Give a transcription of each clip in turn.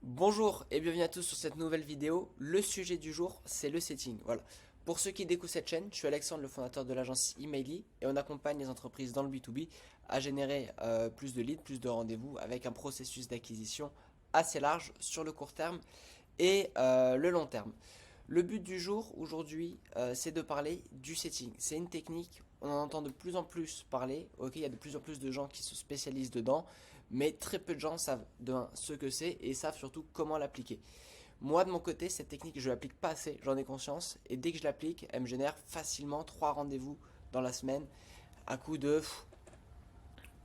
Bonjour et bienvenue à tous sur cette nouvelle vidéo. Le sujet du jour, c'est le setting. Voilà. Pour ceux qui découvrent cette chaîne, je suis Alexandre, le fondateur de l'agence Emaily, et on accompagne les entreprises dans le B2B à générer plus de leads, plus de rendez-vous avec un processus d'acquisition assez large sur le court terme et le long terme. Le but du jour aujourd'hui, c'est de parler du setting. C'est une technique, on en entend de plus en plus parler. Ok, il y a de plus en plus de gens qui se spécialisent dedans, mais très peu de gens savent ce que c'est et savent surtout comment l'appliquer. Moi de mon côté, cette technique, je l'applique pas assez, j'en ai conscience, et dès que je l'applique, elle me génère facilement 3 rendez-vous dans la semaine, à coup de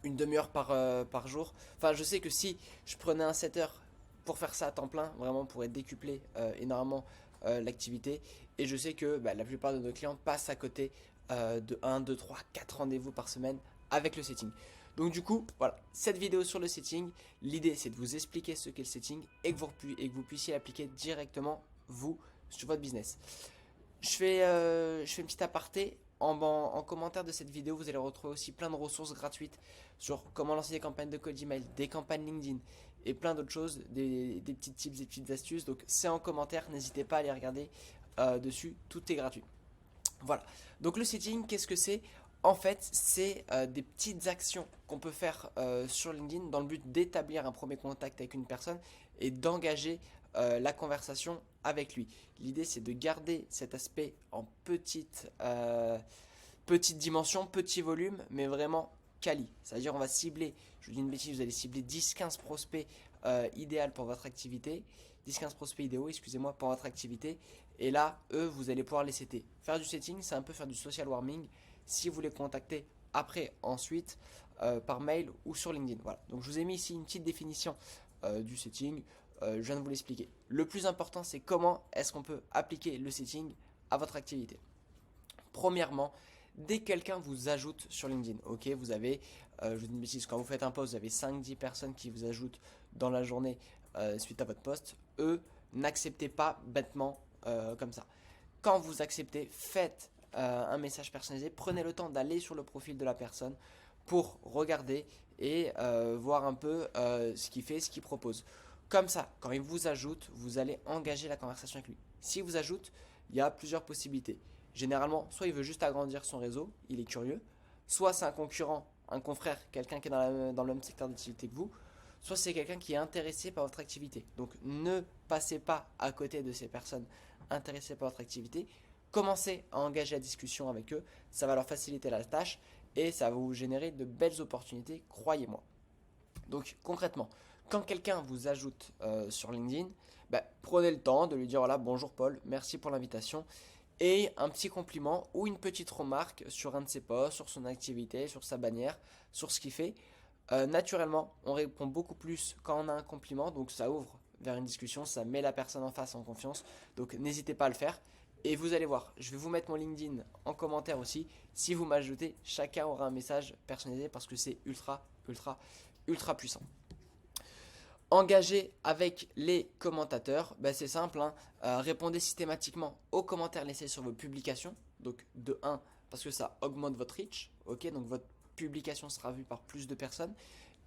une demi-heure par jour. Enfin, je sais que si je prenais un 7 heures pour faire ça à temps plein, vraiment pour être décuplé énormément l'activité, et je sais que la plupart de nos clients passent à côté de 1, 2, 3, 4 rendez-vous par semaine avec le setting. Donc du coup, voilà, cette vidéo sur le setting, l'idée c'est de vous expliquer ce qu'est le setting et que vous puissiez l'appliquer directement, vous, sur votre business. Je fais une petite aparté. En commentaire de cette vidéo, vous allez retrouver aussi plein de ressources gratuites sur comment lancer des campagnes de cold email, des campagnes LinkedIn et plein d'autres choses, des petits tips, des petites astuces. Donc c'est en commentaire, n'hésitez pas à aller regarder dessus, tout est gratuit. Voilà. Donc le setting, qu'est-ce que c'est? En fait, c'est des petites actions qu'on peut faire sur LinkedIn dans le but d'établir un premier contact avec une personne et d'engager la conversation avec lui. L'idée, c'est de garder cet aspect en petite dimension, petit volume, mais vraiment quali. C'est-à-dire, on va cibler, je vous dis une bêtise, vous allez cibler 10-15 prospects idéal pour votre activité, 10-15 prospects idéaux, excusez-moi, pour votre activité. Et là, eux, vous allez pouvoir les setter. Faire du setting, c'est un peu faire du social warming si vous les contactez après, ensuite, par mail ou sur LinkedIn. Voilà. Donc, je vous ai mis ici une petite définition du setting. Je viens de vous l'expliquer. Le plus important, c'est comment est-ce qu'on peut appliquer le setting à votre activité. Premièrement, dès que quelqu'un vous ajoute sur LinkedIn, ok, vous avez, je vous dis une bêtise, quand vous faites un post, vous avez 5-10 personnes qui vous ajoutent dans la journée suite à votre post, eux, n'acceptez pas bêtement comme ça. Quand vous acceptez, faites un message personnalisé, prenez le temps d'aller sur le profil de la personne pour regarder et voir un peu ce qu'il fait, ce qu'il propose. Comme ça, quand il vous ajoute, vous allez engager la conversation avec lui. S'il vous ajoute, il y a plusieurs possibilités. Généralement, soit il veut juste agrandir son réseau, il est curieux, soit c'est un concurrent, un confrère, quelqu'un qui est dans le même secteur d'activité que vous, soit c'est quelqu'un qui est intéressé par votre activité. Donc ne passez pas à côté de ces personnes intéressées par votre activité. Commencez à engager la discussion avec eux, ça va leur faciliter la tâche et ça va vous générer de belles opportunités, croyez-moi. Donc concrètement, quand quelqu'un vous ajoute sur LinkedIn, prenez le temps de lui dire voilà, bonjour Paul, merci pour l'invitation et un petit compliment ou une petite remarque sur un de ses posts, sur son activité, sur sa bannière, sur ce qu'il fait. Naturellement, on répond beaucoup plus quand on a un compliment, donc ça ouvre vers une discussion, ça met la personne en face en confiance, donc n'hésitez pas à le faire. Et vous allez voir, je vais vous mettre mon LinkedIn en commentaire aussi. Si vous m'ajoutez, chacun aura un message personnalisé parce que c'est ultra puissant. Engager avec les commentateurs, c'est simple, hein. Répondez systématiquement aux commentaires laissés sur vos publications. Donc de 1, parce que ça augmente votre reach, ok, donc votre publication sera vue par plus de personnes.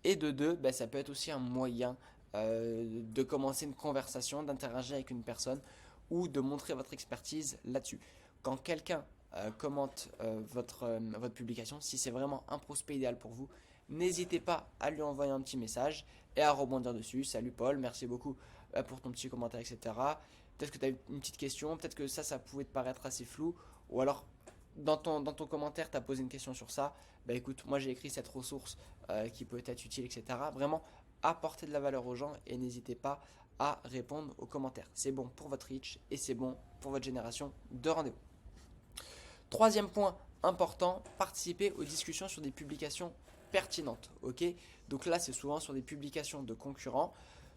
Et de 2, ça peut être aussi un moyen de commencer une conversation, d'interagir avec une personne ou de montrer votre expertise là-dessus. Quand quelqu'un commente votre publication, si c'est vraiment un prospect idéal pour vous, n'hésitez pas à lui envoyer un petit message et à rebondir dessus. Salut Paul, merci beaucoup pour ton petit commentaire, etc. Peut-être que tu as une petite question, peut-être que ça pouvait te paraître assez flou, ou alors dans ton commentaire, tu as posé une question sur ça. Écoute, moi j'ai écrit cette ressource qui peut être utile, etc. Vraiment, apportez de la valeur aux gens et n'hésitez pas à répondre aux commentaires. C'est bon pour votre reach et c'est bon pour votre génération de rendez-vous. Troisième point important, participer aux discussions sur des publications pertinentes. Ok, donc là, c'est souvent sur des publications de concurrents.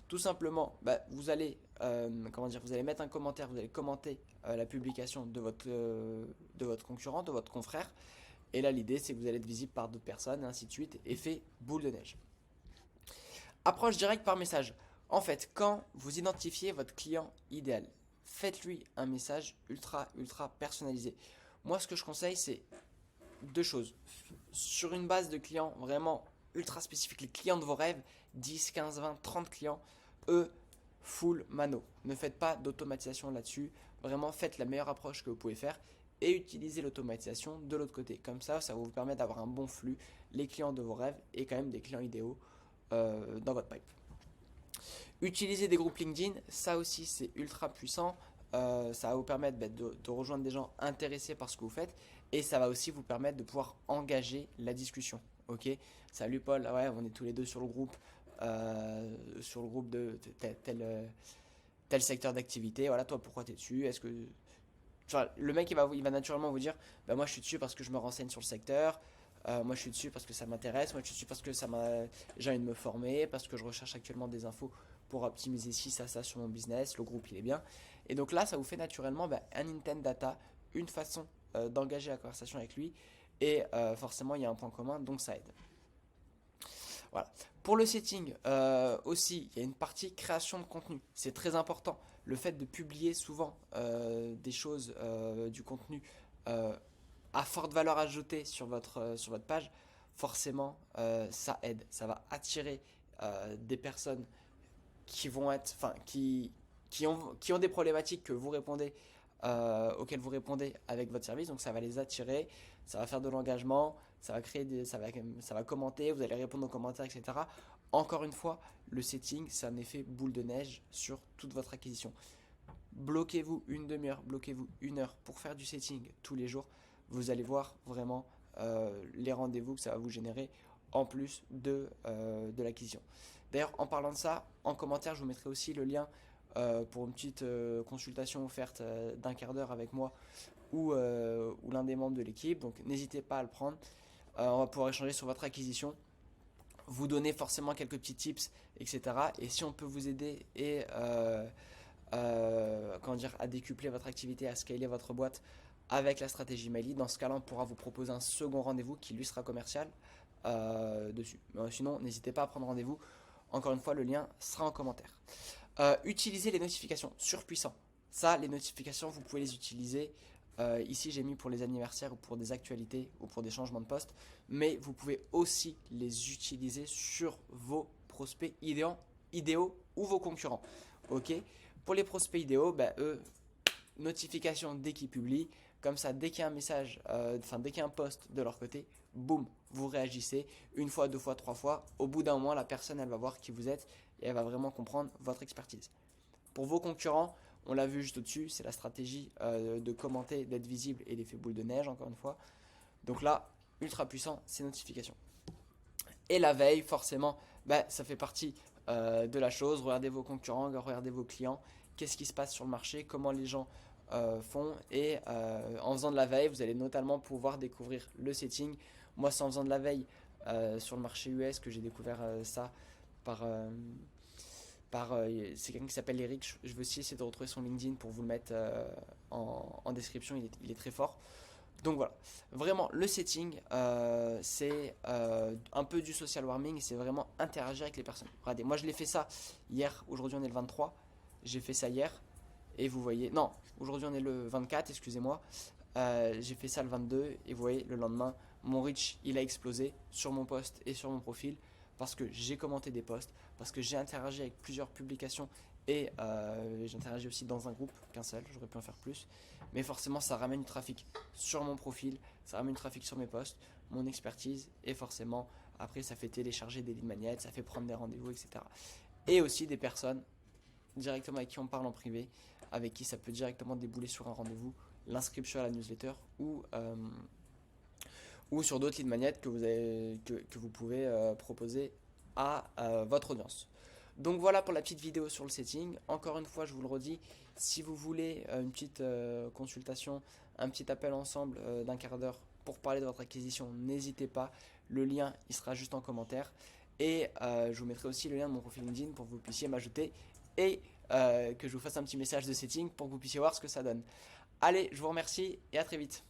Tout simplement, vous allez, vous allez mettre un commentaire, vous allez commenter la publication de votre concurrent, de votre confrère. Et là, l'idée, c'est que vous allez être visible par d'autres personnes, et ainsi de suite. Effet boule de neige. Approche directe par message. En fait, quand vous identifiez votre client idéal, faites-lui un message ultra personnalisé. Moi, ce que je conseille, c'est deux choses. Sur une base de clients vraiment ultra spécifiques, les clients de vos rêves, 10, 15, 20, 30 clients, eux, full mano. Ne faites pas d'automatisation là-dessus. Vraiment, faites la meilleure approche que vous pouvez faire et utilisez l'automatisation de l'autre côté. Comme ça va vous permettre d'avoir un bon flux, les clients de vos rêves et quand même des clients idéaux dans votre pipe. Utilisez des groupes LinkedIn, ça aussi c'est ultra puissant. Ça va vous permettre de rejoindre des gens intéressés par ce que vous faites et ça va aussi vous permettre de pouvoir engager la discussion. Ok, salut Paul, ouais, on est tous les deux sur le groupe de tel secteur d'activité. Voilà, toi pourquoi tu es dessus? Est-ce que enfin, le mec il va naturellement vous dire bah, moi je suis dessus parce que je me renseigne sur le secteur. Moi je suis dessus parce que ça m'intéresse, moi je suis dessus parce que j'ai envie de me former, parce que je recherche actuellement des infos pour optimiser ci, ça sur mon business, le groupe il est bien. Et donc là ça vous fait naturellement un intent data, une façon d'engager la conversation avec lui et forcément il y a un point commun donc ça aide. Voilà. Pour le setting aussi, il y a une partie création de contenu. C'est très important. Le fait de publier souvent des choses, du contenu à forte valeur ajoutée sur votre page, forcément, ça aide. Ça va attirer des personnes qui vont être, enfin, qui ont des problématiques que vous répondez, auxquelles vous répondez avec votre service. Donc ça va les attirer, ça va faire de l'engagement, ça va créer ça va commenter, vous allez répondre aux commentaires, etc. Encore une fois, le setting, c'est un effet boule de neige sur toute votre acquisition. Bloquez-vous une demi-heure, bloquez-vous une heure pour faire du setting tous les jours. Vous allez voir vraiment les rendez-vous que ça va vous générer en plus de l'acquisition. D'ailleurs, en parlant de ça, en commentaire, je vous mettrai aussi le lien pour une petite consultation offerte d'un quart d'heure avec moi ou l'un des membres de l'équipe. Donc n'hésitez pas à le prendre. On va pouvoir échanger sur votre acquisition, vous donner forcément quelques petits tips, etc. Et si on peut vous aider et à décupler votre activité, à scaler votre boîte avec la stratégie Maily, dans ce cas-là, on pourra vous proposer un second rendez-vous qui lui sera commercial dessus. Mais sinon, n'hésitez pas à prendre rendez-vous. Encore une fois, le lien sera en commentaire. Utilisez les notifications, surpuissant. Ça, les notifications, vous pouvez les utiliser. Ici, j'ai mis pour les anniversaires ou pour des actualités ou pour des changements de poste. Mais vous pouvez aussi les utiliser sur vos prospects idéaux ou vos concurrents. Ok. Pour les prospects idéaux, eux, notification dès qu'ils publient. Comme ça, dès qu'il y a un message, dès qu'il y a un post de leur côté, boum, vous réagissez une fois, deux fois, trois fois. Au bout d'un moment, la personne, elle va voir qui vous êtes et elle va vraiment comprendre votre expertise. Pour vos concurrents, on l'a vu juste au-dessus, c'est la stratégie de commenter, d'être visible et l'effet boule de neige, encore une fois. Donc là, ultra puissant, ces notifications. Et la veille, forcément, ça fait partie de la chose. Regardez vos concurrents, regardez vos clients, qu'est-ce qui se passe sur le marché, comment les gens font. Et en faisant de la veille, vous allez notamment pouvoir découvrir le setting. Moi, c'est en faisant de la veille sur le marché US que j'ai découvert ça c'est quelqu'un qui s'appelle Eric. Je vais aussi essayer de retrouver son LinkedIn pour vous le mettre en description. Il est très fort. Donc voilà, vraiment le setting, c'est un peu du social warming, c'est vraiment interagir avec les personnes. Regardez, moi je l'ai fait ça hier, aujourd'hui on est le 23, j'ai fait ça hier, et vous voyez, non, aujourd'hui on est le 24, excusez-moi, j'ai fait ça le 22, et vous voyez, le lendemain, mon reach, il a explosé sur mon post et sur mon profil, parce que j'ai commenté des posts, parce que j'ai interagi avec plusieurs publications, et j'ai interagi aussi dans un groupe, qu'un seul, j'aurais pu en faire plus. Mais forcément, ça ramène du trafic sur mon profil, ça ramène du trafic sur mes posts, mon expertise, et forcément, après, ça fait télécharger des lead magnets, ça fait prendre des rendez-vous, etc. Et aussi des personnes directement avec qui on parle en privé, avec qui ça peut directement débouler sur un rendez-vous, l'inscription à la newsletter ou sur d'autres lead magnets que vous pouvez proposer à votre audience. Donc voilà pour la petite vidéo sur le setting. Encore une fois, je vous le redis, si vous voulez une petite consultation, un petit appel ensemble d'un quart d'heure pour parler de votre acquisition, n'hésitez pas. Le lien, il sera juste en commentaire. Et je vous mettrai aussi le lien de mon profil LinkedIn pour que vous puissiez m'ajouter et que je vous fasse un petit message de setting pour que vous puissiez voir ce que ça donne. Allez, je vous remercie et à très vite.